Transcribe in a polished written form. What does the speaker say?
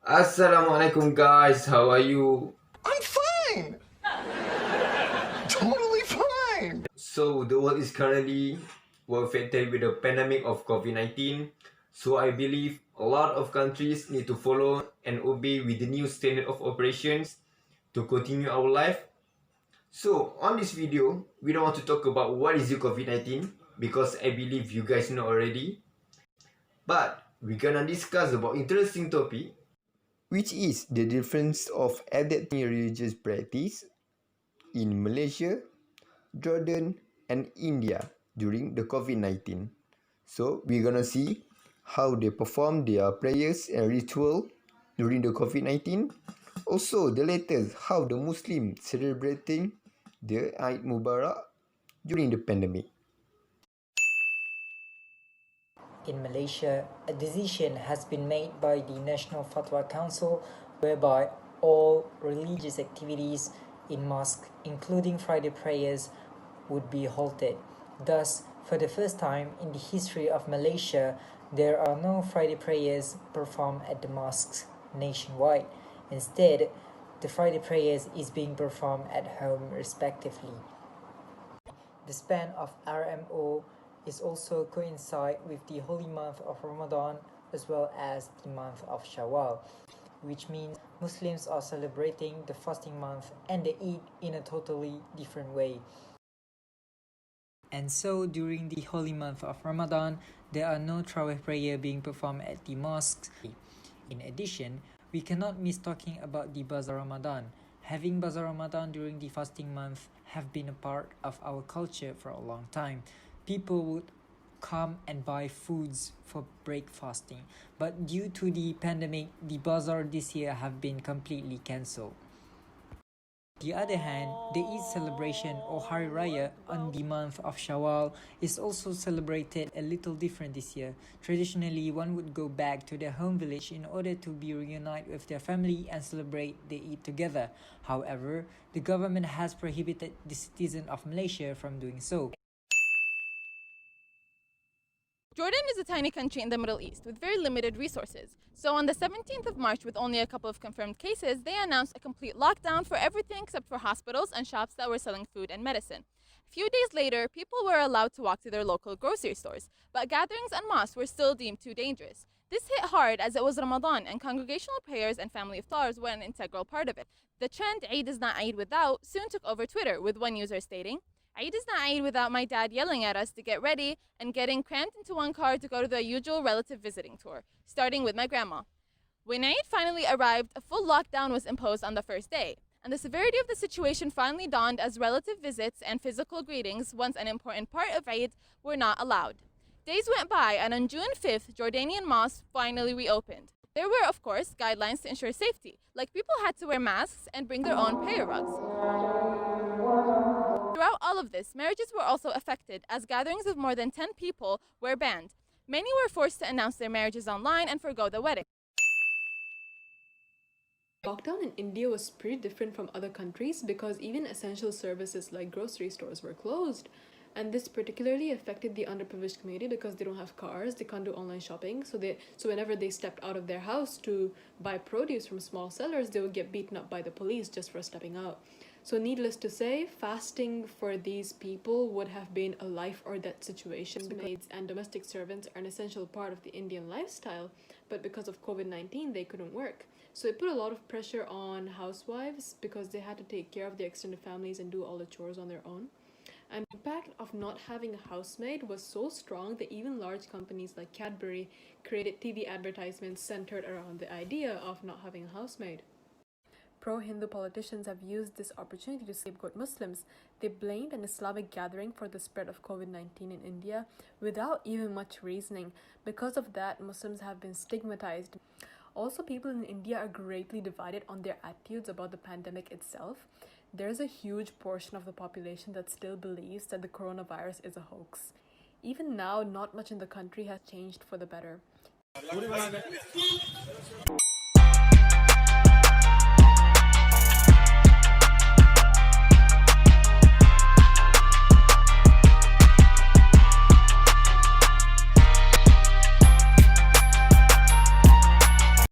Assalamualaikum guys, how are you? I'm fine. Totally fine. So the world is currently affected with the pandemic of COVID-19. So I believe a lot of countries need to follow and obey with the new standard of operations to continue our life. So on this video, we don't want to talk about what is the COVID-19 because I believe you guys know already. But we're gonna discuss about interesting topic, which is the difference of adapting religious practice in Malaysia, Jordan, and India during the COVID-19. So we're gonna see how they perform their prayers and ritual during the COVID-19. Also, the latest, how the Muslims celebrating the Eid Mubarak during the pandemic. In Malaysia, a decision has been made by the National Fatwa Council whereby all religious activities in mosque, including Friday prayers, would be halted. Thus, for the first time in the history of Malaysia, there are no Friday prayers performed at the mosques nationwide. Instead, the Friday prayers is being performed at home respectively. The span of RMO is also coincide with the holy month of Ramadan as well as the month of Shawwal, which means Muslims are celebrating the fasting month and the Eid in a totally different way. And so during the holy month of Ramadan, there are no Tarawih prayer being performed at the mosques. In addition, we cannot miss talking about the Bazaar Ramadan. Having Bazaar Ramadan during the fasting month have been a part of our culture for a long time. People would come and buy foods for breakfasting. But due to the pandemic, the bazaar this year have been completely cancelled. On the other hand, the Eid celebration or Hari Raya on the month of Shawwal is also celebrated a little different this year. Traditionally, one would go back to their home village in order to be reunited with their family and celebrate the Eid together. However, the government has prohibited the citizens of Malaysia from doing so. Jordan is a tiny country in the Middle East with very limited resources. So on the 17th of March, with only a couple of confirmed cases, they announced a complete lockdown for everything except for hospitals and shops that were selling food and medicine. A few days later, people were allowed to walk to their local grocery stores, but gatherings and mosques were still deemed too dangerous. This hit hard as it was Ramadan and congregational prayers and family iftars were an integral part of it. The trend Eid is not Eid without soon took over Twitter, with one user stating, Eid is not Eid without my dad yelling at us to get ready and getting crammed into one car to go to the usual relative visiting tour, starting with my grandma. When Eid finally arrived, a full lockdown was imposed on the first day, and the severity of the situation finally dawned as relative visits and physical greetings, once an important part of Eid, were not allowed. Days went by, and on June 5th, Jordanian mosques finally reopened. There were, of course, guidelines to ensure safety, like people had to wear masks and bring their own prayer rugs. Throughout all of this, marriages were also affected as gatherings of more than 10 people were banned. Many were forced to announce their marriages online and forgo the wedding. Lockdown in India was pretty different from other countries because even essential services like grocery stores were closed. And this particularly affected the underprivileged community because they don't have cars, they can't do online shopping. So whenever they stepped out of their house to buy produce from small sellers, they would get beaten up by the police just for stepping out. So needless to say, fasting for these people would have been a life or death situation. Maids and domestic servants are an essential part of the Indian lifestyle, but because of COVID-19, they couldn't work. So it put a lot of pressure on housewives because they had to take care of their extended families and do all the chores on their own. And the impact of not having a housemaid was so strong that even large companies like Cadbury created TV advertisements centered around the idea of not having a housemaid. Pro-Hindu politicians have used this opportunity to scapegoat Muslims. They blamed an Islamic gathering for the spread of COVID-19 in India without even much reasoning. Because of that, Muslims have been stigmatized. Also, people in India are greatly divided on their attitudes about the pandemic itself. There's a huge portion of the population that still believes that the coronavirus is a hoax. Even now, not much in the country has changed for the better.